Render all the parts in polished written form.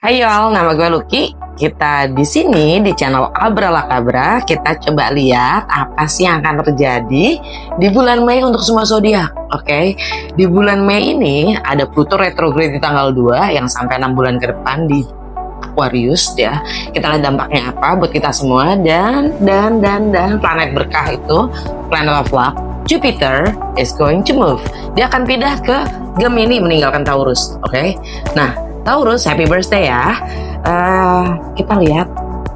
Hai y'all, nama gue Lucky. Kita di sini di channel Abralakabra, kita coba lihat apa sih yang akan terjadi di bulan Mei untuk semua zodiak. Oke. Di bulan Mei ini ada Pluto retrograde di tanggal 2 yang sampai 6 bulan ke depan di Aquarius ya. Kita lihat dampaknya apa buat kita semua dan planet berkah itu, planet of luck, Jupiter is going to move. Dia akan pindah ke Gemini meninggalkan Taurus. Oke. Nah, Taurus, happy birthday ya. Kita lihat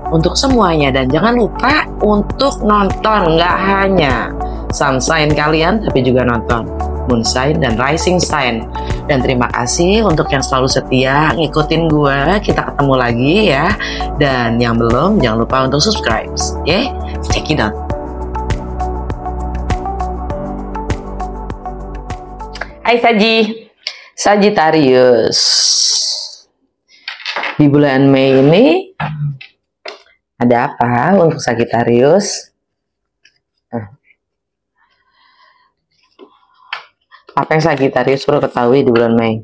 untuk semuanya dan jangan lupa untuk nonton, nggak hanya sun sign kalian tapi juga nonton moon sign dan rising sign. Dan terima kasih untuk yang selalu setia ngikutin gue. Kita ketemu lagi ya. Dan yang belum jangan lupa untuk subscribe. Ya, check it out. Hai Sagittarius. Di bulan Mei ini ada apa untuk Sagittarius? Apa yang Sagittarius perlu ketahui di bulan Mei?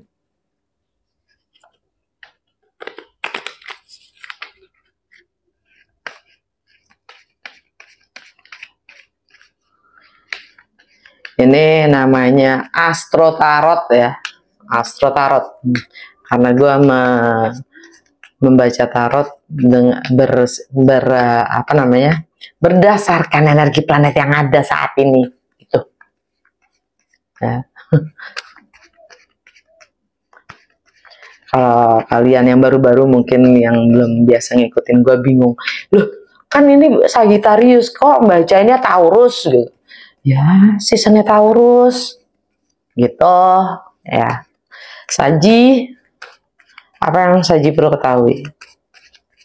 Ini namanya Astro Tarot ya, Astro Tarot. Karena gue membaca tarot dengan berdasarkan energi planet yang ada saat ini itu ya. Kalau kalian yang baru-baru mungkin yang belum biasa ngikutin gue bingung, loh kan ini Sagittarius kok bacanya Taurus gitu ya, seasonnya Taurus gitu ya. Saji, apa yang Saji perlu ketahui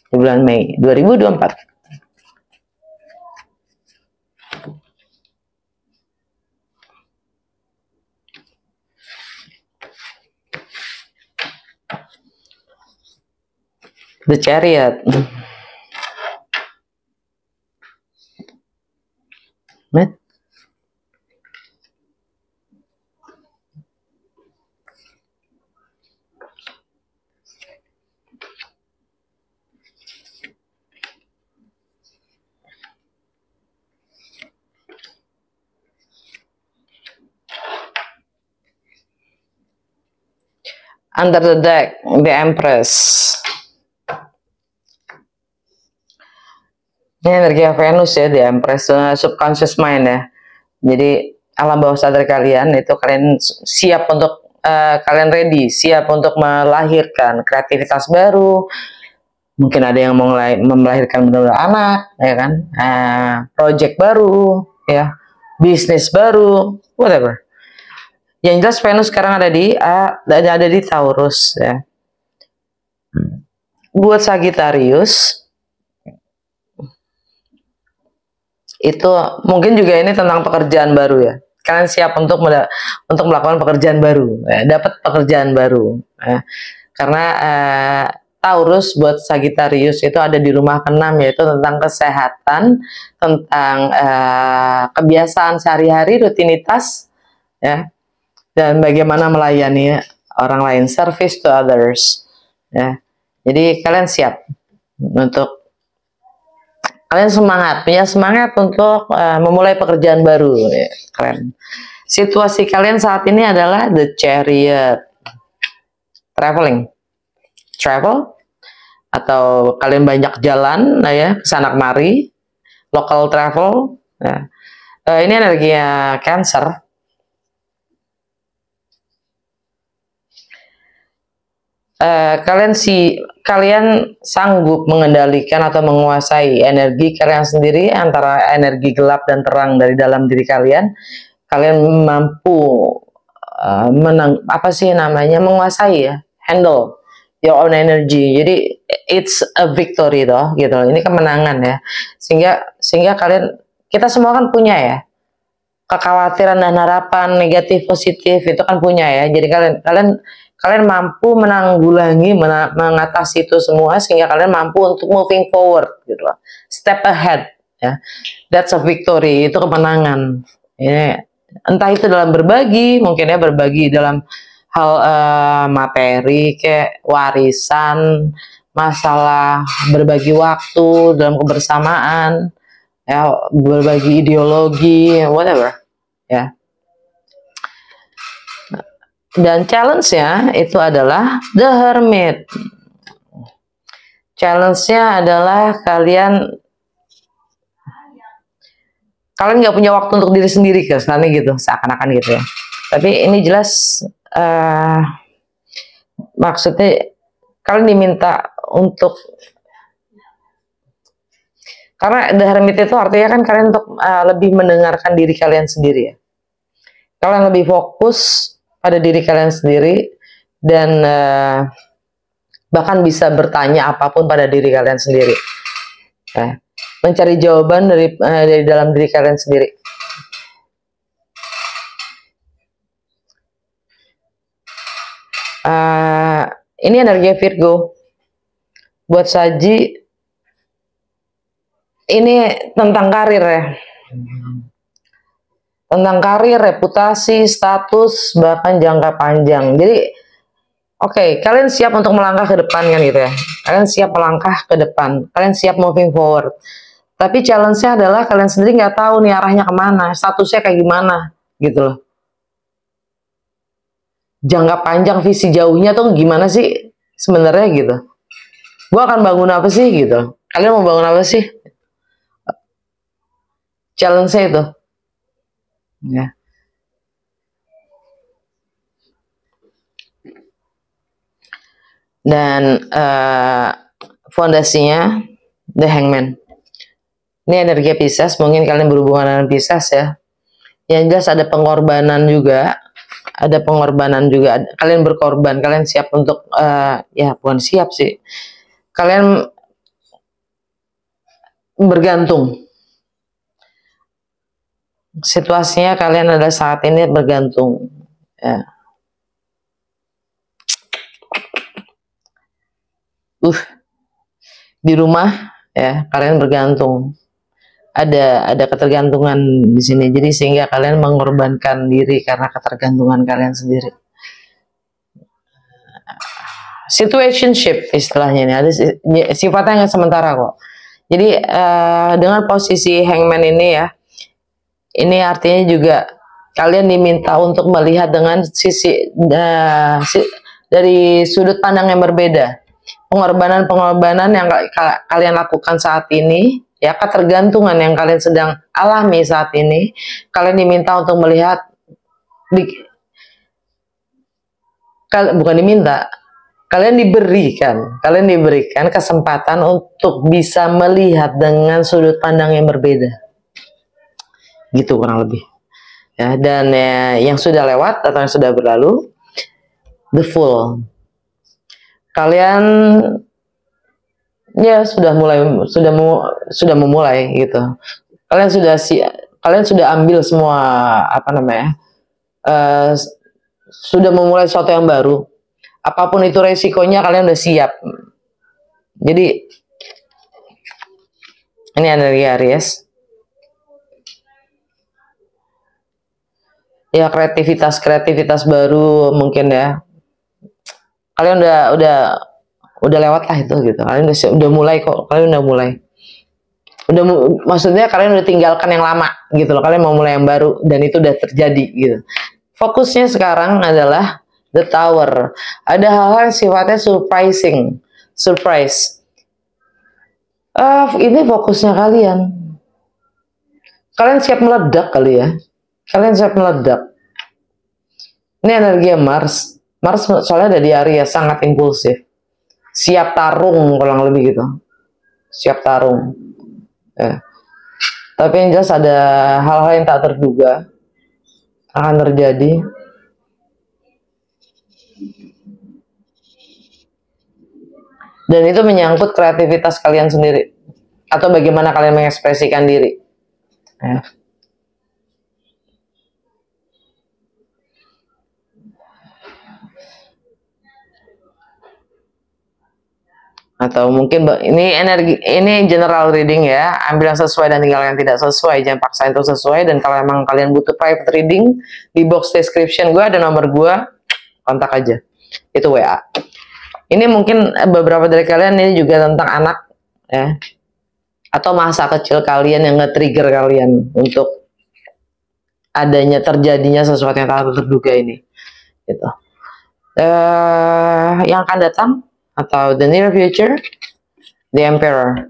di bulan Mei 2024? The Chariot. Under the deck, the Empress. Ini energi Venus ya, the Empress, subconscious mind ya. Jadi alam bawah sadar kalian itu kalian siap untuk kalian ready, siap untuk melahirkan kreativitas baru. Mungkin ada yang mau melahirkan benar-benar anak, ya kan? Project baru, ya, bisnis baru, whatever. Yang jelas Venus sekarang ada di Taurus ya. Buat Sagittarius itu mungkin juga ini tentang pekerjaan baru ya. Kalian siap untuk melakukan pekerjaan baru, ya, dapat pekerjaan baru. Ya. Karena Taurus buat Sagittarius itu ada di rumah ke-6 yaitu tentang kesehatan, tentang kebiasaan sehari-hari, rutinitas, ya. Dan bagaimana melayani orang lain, service to others ya. Jadi kalian siap untuk, kalian punya semangat untuk memulai pekerjaan baru ya. Keren. Situasi kalian saat ini adalah The Chariot, travel atau kalian banyak jalan ya, kesana kemari, local travel ya. Ini energinya Cancer. Kalian sanggup mengendalikan atau menguasai energi kalian sendiri, antara energi gelap dan terang dari dalam diri kalian. Kalian mampu menguasai ya, handle your own energy. Jadi it's a victory toh gitu. Ini kemenangan ya. Sehingga kita semua kan punya ya kekhawatiran dan harapan negatif positif itu kan punya ya. Jadi kalian mampu menanggulangi, mengatasi itu semua sehingga kalian mampu untuk moving forward gitu loh. Step ahead ya. That's a victory, itu kemenangan. Ini entah itu dalam berbagi, mungkin ya berbagi dalam hal materi kayak warisan, masalah berbagi waktu dalam kebersamaan, ya, berbagi ideologi, whatever, ya. Dan challenge-nya itu adalah The Hermit. Challenge-nya adalah kalian nggak punya waktu untuk diri sendiri, kesannya gitu, seakan-akan gitu ya. Tapi ini jelas maksudnya kalian diminta untuk, karena The Hermit itu artinya kan kalian untuk lebih mendengarkan diri kalian sendiri ya. Kalian lebih fokus pada diri kalian sendiri dan bahkan bisa bertanya apapun pada diri kalian sendiri. Ya. Mencari jawaban dari dalam diri kalian sendiri. Ini energi Virgo. Buat Saji, ini tentang karir ya. Tentang karir, reputasi, status, bahkan jangka panjang. Jadi, oke, kalian siap untuk melangkah ke depan kan gitu ya. Kalian siap melangkah ke depan. Kalian siap moving forward. Tapi challenge-nya adalah kalian sendiri nggak tahu nih arahnya kemana, statusnya kayak gimana, gitu loh. Jangka panjang, visi jauhnya tuh gimana sih sebenarnya gitu. Gue akan bangun apa sih gitu. Kalian mau bangun apa sih? Challenge-nya itu. Ya. Dan fondasinya The Hangman. Ini energi Pisces, mungkin kalian berhubungan dengan Pisces ya. Yang jelas ada pengorbanan juga. Ada pengorbanan juga. Kalian berkorban, kalian siap untuk ya bukan siap sih. Kalian bergantung. Situasinya kalian adalah saat ini bergantung. Ya. Di rumah ya kalian bergantung. Ada ketergantungan di sini. Jadi sehingga kalian mengorbankan diri karena ketergantungan kalian sendiri. Situationship istilahnya ini, ada sifatnya yang sementara kok. Jadi dengan posisi Hangman ini ya, ini artinya juga kalian diminta untuk melihat dengan sisi dari sudut pandang yang berbeda. Pengorbanan yang kalian lakukan saat ini, ya, ketergantungan yang kalian sedang alami saat ini, kalian diminta untuk melihat, bukan diminta, kalian diberikan kesempatan untuk bisa melihat dengan sudut pandang yang berbeda, gitu kurang lebih ya. Dan ya, yang sudah lewat atau yang sudah berlalu, the Fool, kalian ya sudah memulai gitu. Kalian sudah ambil semua sudah memulai sesuatu yang baru. Apapun itu resikonya kalian udah siap. Jadi ini energi Aries. Ya, kreativitas baru mungkin ya. Kalian udah lewat lah itu gitu. Kalian udah mulai kok. Maksudnya kalian udah tinggalkan yang lama gitu loh. Kalian mau mulai yang baru dan itu udah terjadi gitu. Fokusnya sekarang adalah The Tower. Ada hal-hal yang sifatnya surprise. Ini fokusnya kalian. Kalian siap meledak kali ya. Ini energi Mars. Mars soalnya ada di Aries, sangat impulsif. Siap tarung kurang lebih gitu. Siap tarung. Ya. Tapi yang jelas ada hal-hal yang tak terduga akan terjadi. Dan itu menyangkut kreativitas kalian sendiri. Atau bagaimana kalian mengekspresikan diri. Ya. Atau mungkin ini general reading ya, ambil yang sesuai dan tinggal yang tidak sesuai, jangan paksain itu sesuai. Dan kalau emang kalian butuh private reading, di box description gue ada nomor gue, kontak aja, itu WA. Ini mungkin beberapa dari kalian ini juga tentang anak ya, atau masa kecil kalian yang nge-trigger kalian untuk adanya terjadinya sesuatu yang tak terduga ini gitu. Yang akan datang atau the near future, the emperor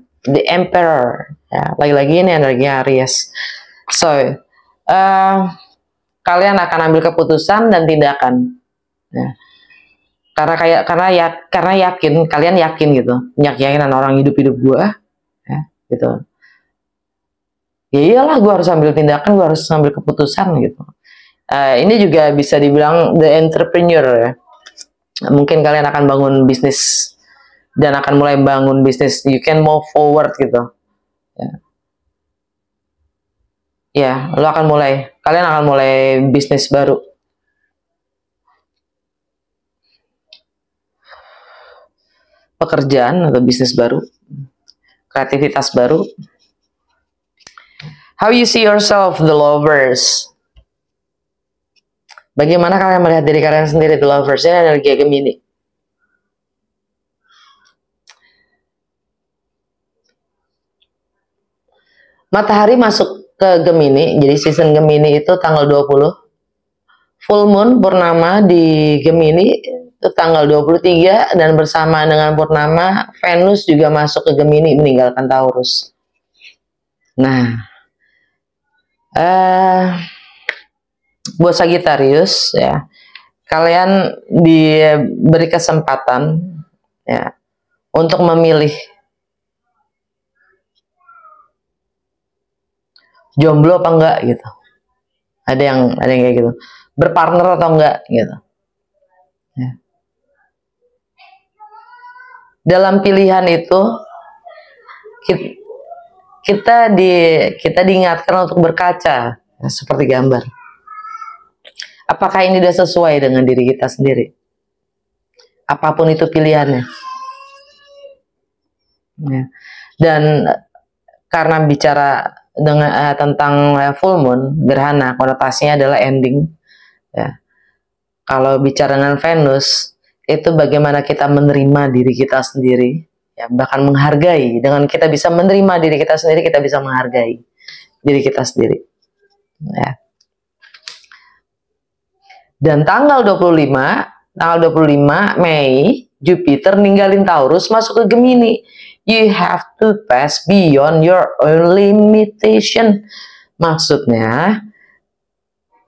ya, lagi-lagi ini energi Aries. So kalian akan ambil keputusan dan tindakan ya. Karena yakin, kalian yakin gitu, yakinan orang hidup gua ya, gitu. Ya iyalah, gue harus ambil tindakan, gue harus ambil keputusan gitu. Ini juga bisa dibilang the entrepreneur ya. Mungkin kalian akan bangun bisnis dan akan mulai bangun bisnis, you can move forward gitu ya. Kalian akan mulai bisnis baru. Pekerjaan atau bisnis baru, kreativitas baru. How you see yourself, the lovers? Bagaimana kalian melihat diri kalian sendiri, the lovers? Ini energi Gemini. Matahari masuk ke Gemini, jadi season Gemini itu tanggal 20. Full moon purnama di Gemini itu tanggal 23, dan bersama dengan purnama Venus juga masuk ke Gemini meninggalkan Taurus. Nah, buat Sagittarius ya, kalian diberi kesempatan ya untuk memilih jomblo apa enggak gitu. Ada yang kayak gitu, berpartner atau enggak gitu ya. Dalam pilihan itu kita diingatkan untuk berkaca ya, seperti gambar. Apakah ini sudah sesuai dengan diri kita sendiri? Apapun itu pilihannya ya. Dan karena bicara tentang full moon, gerhana, konotasinya adalah ending ya. Kalau bicara dengan Venus, itu bagaimana kita menerima diri kita sendiri ya, bahkan menghargai. Dengan kita bisa menerima diri kita sendiri, kita bisa menghargai diri kita sendiri ya. Dan tanggal 25 Mei, Jupiter ninggalin Taurus masuk ke Gemini. You have to pass beyond your own limitation. Maksudnya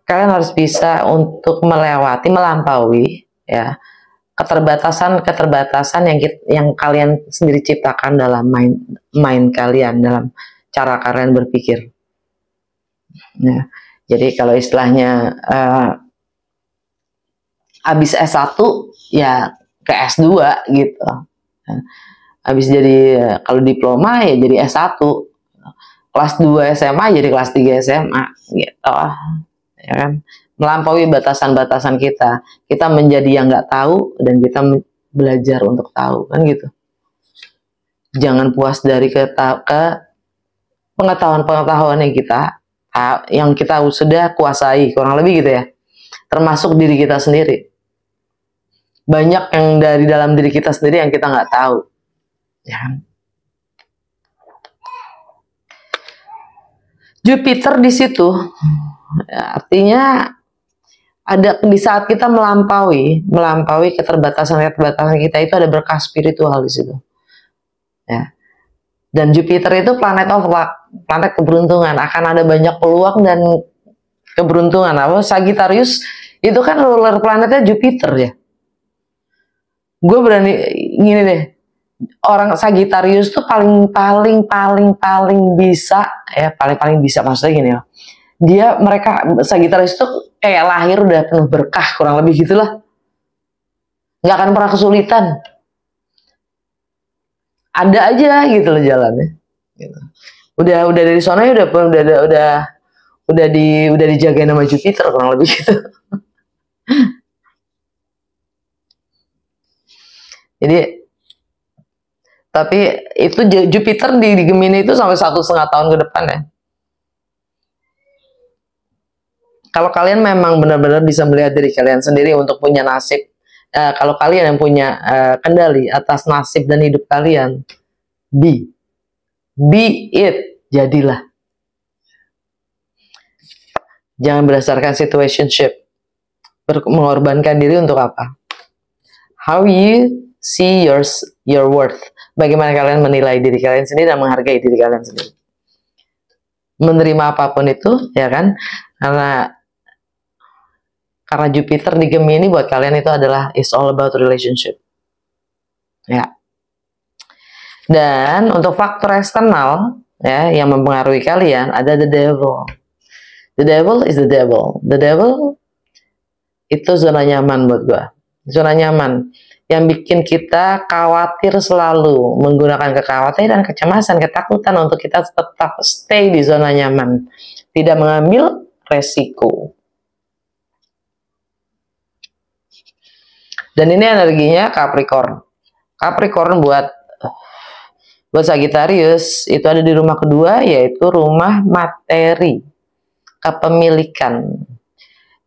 kalian harus bisa untuk melampaui ya keterbatasan yang kalian sendiri ciptakan dalam mind kalian, dalam cara kalian berpikir ya. Jadi kalau istilahnya habis S1 ya ke S2 gitu. Habis jadi kalau diploma ya jadi S1. Kelas 2 SMA jadi kelas 3 SMA gitu. Ya kan? Melampaui batasan-batasan kita. Kita menjadi yang nggak tahu dan kita belajar untuk tahu, kan gitu. Jangan puas dari ke pengetahuan-pengetahuan yang kita sudah kuasai, kurang lebih gitu ya. Termasuk diri kita sendiri. Banyak yang dari dalam diri kita sendiri yang kita nggak tahu. Ya. Jupiter di situ, ya, artinya ada di saat kita melampaui keterbatasan kita, itu ada berkah spiritual di situ. Ya. Dan Jupiter itu planet of luck, planet keberuntungan. Akan ada banyak peluang dan keberuntungan. Sagittarius itu kan ruler planetnya Jupiter ya. Gue berani gini deh, orang Sagittarius tuh paling bisa ya, paling bisa, maksudnya gini ya. Mereka Sagittarius tuh kayak lahir udah penuh berkah, kurang lebih gitulah. Nggak akan pernah kesulitan. Ada aja gitu loh jalannya. Gitu. Udah dari sana ya udah dijagain sama Jupiter, kurang lebih gitu. Jadi, tapi itu Jupiter di Gemini itu sampai 1,5 tahun ke depan ya. Kalau kalian memang benar-benar bisa melihat diri kalian sendiri untuk punya nasib, kalau kalian yang punya kendali atas nasib dan hidup kalian, be it, jadilah. Jangan berdasarkan situationship. Mengorbankan diri untuk apa? How you see your worth. Bagaimana kalian menilai diri kalian sendiri dan menghargai diri kalian sendiri. Menerima apapun itu, ya kan? Karena Jupiter di Gemini buat kalian itu adalah it's all about relationship. Ya. Dan untuk faktor eksternal ya yang mempengaruhi kalian ada the devil. The devil is the devil. The devil itu zona nyaman buat gua. Zona nyaman yang bikin kita khawatir selalu, menggunakan kekhawatiran, kecemasan, ketakutan untuk kita tetap stay di zona nyaman, tidak mengambil resiko. Dan ini energinya Capricorn. Capricorn buat Sagittarius itu ada di rumah kedua, yaitu rumah materi, kepemilikan.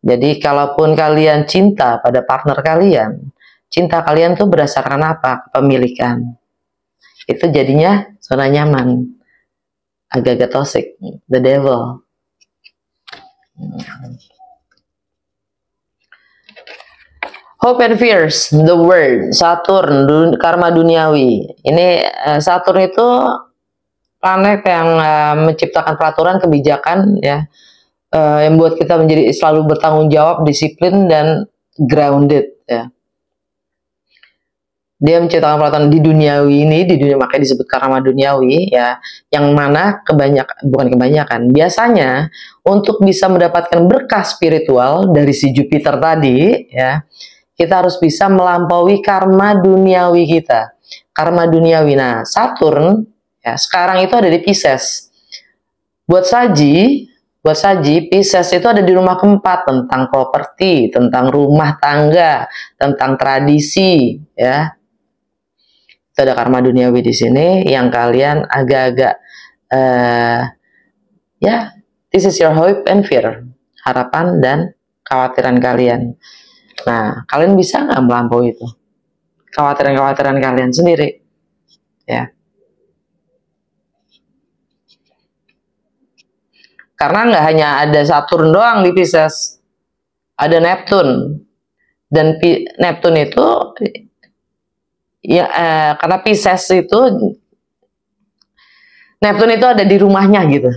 Jadi kalaupun kalian cinta pada partner kalian, cinta kalian tuh berdasarkan apa? Kepemilikan. Itu jadinya zona nyaman. Agak-agak toxic. The devil. Hope and fears, the word, Saturn, karma duniawi. Ini Saturn itu planet yang menciptakan peraturan, kebijakan, ya, yang buat kita menjadi selalu bertanggung jawab, disiplin dan grounded. Ya. Dia menciptakan peraturan di duniawi ini, di dunia makanya disebut karma duniawi, ya, yang mana biasanya untuk bisa mendapatkan berkah spiritual dari si Jupiter tadi, ya. Kita harus bisa melampaui karma duniawi kita. Karma duniawi. Nah, Saturn ya, sekarang itu ada di Pisces. Buat Saji, Pisces itu ada di rumah keempat, tentang properti, tentang rumah tangga, tentang tradisi, ya. Itu ada karma duniawi di sini yang kalian agak-agak ya, this is your hope and fear, harapan dan kekhawatiran kalian. Nah, kalian bisa nggak melampaui itu? Kekhawatiran kalian sendiri. Ya. Karena nggak hanya ada Saturn doang di Pisces. Ada Neptune. Dan Neptune itu, ya, karena Pisces itu, Neptune itu ada di rumahnya gitu.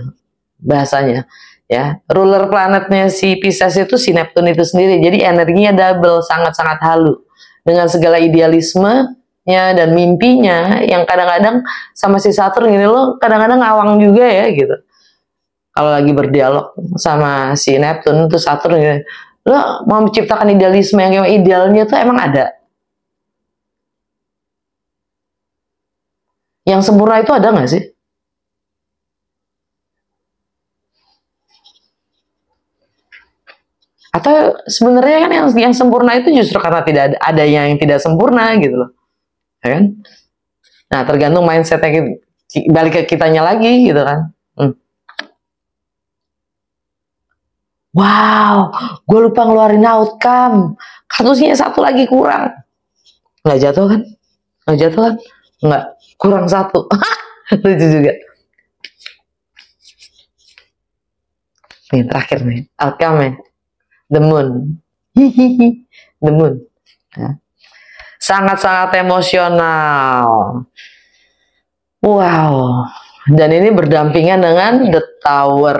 Bahasanya. Ya, ruler planetnya si Pisces itu si Neptune itu sendiri. Jadi energinya double, sangat-sangat halu. Dengan segala idealismenya dan mimpinya yang kadang-kadang sama si Saturn gini loh, kadang-kadang ngawang juga ya gitu. Kalau lagi berdialog sama si Neptune tuh Saturn gini, lo mau menciptakan idealisme yang idealnya tuh emang ada. Yang sempurna itu ada nggak sih? Atau sebenarnya kan yang sempurna itu justru karena tidak ada yang tidak sempurna gitu loh, ya kan? Nah, tergantung mindsetnya, balik ke kitanya lagi gitu kan. Wow, gue lupa ngeluarin outcome, kartusnya satu lagi kurang. Nggak jatuh kan? Nggak, kurang satu. Lucu juga. Nih terakhir nih, outcome-nya. The moon. The moon. Ya. Sangat-sangat emosional. Wow. Dan ini berdampingan dengan the tower.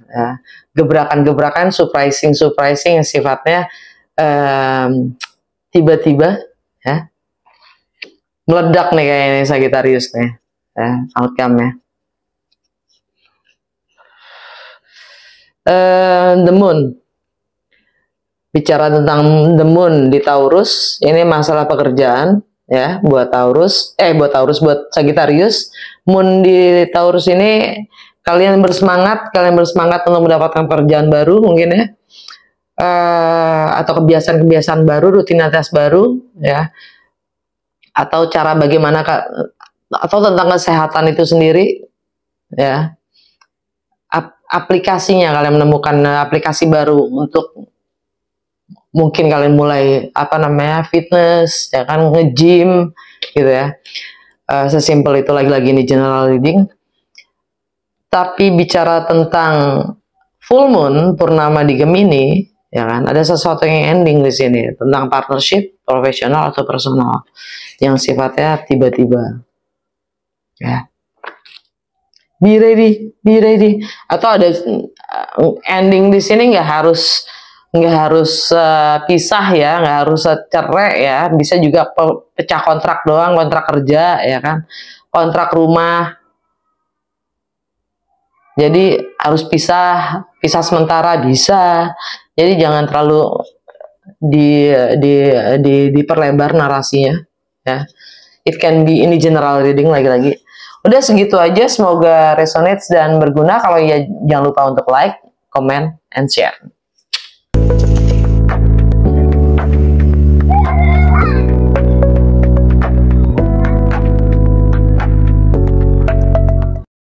Ya. Gebrakan-gebrakan surprising yang sifatnya tiba-tiba, ya. Meledak nih kayak ini Sagittarius nih. Ya, outcome-nya. The moon. Bicara tentang the moon di Taurus, ini masalah pekerjaan ya buat Sagittarius. Moon di Taurus ini kalian bersemangat untuk mendapatkan pekerjaan baru mungkin ya, atau kebiasaan baru, rutinitas baru ya, atau cara bagaimana atau tentang kesehatan itu sendiri ya. aplikasinya, kalian menemukan aplikasi baru untuk mungkin kalian mulai fitness, ya kan, nge-gym gitu ya. Sesimpel itu, lagi-lagi ini general reading. Tapi bicara tentang full moon, purnama di Gemini, ya kan, ada sesuatu yang ending di sini tentang partnership, profesional atau personal, yang sifatnya tiba-tiba. Ya. Be ready. Atau ada ending di sini nggak harus pisah ya, nggak harus cerai ya, bisa juga pecah kontrak doang, kontrak kerja ya kan, kontrak rumah. Jadi harus pisah sementara bisa. Jadi jangan terlalu diperlebar narasinya ya. It can be ini general reading lagi-lagi. Udah segitu aja, semoga resonates dan berguna. Kalau ya jangan lupa untuk like, comment, and share.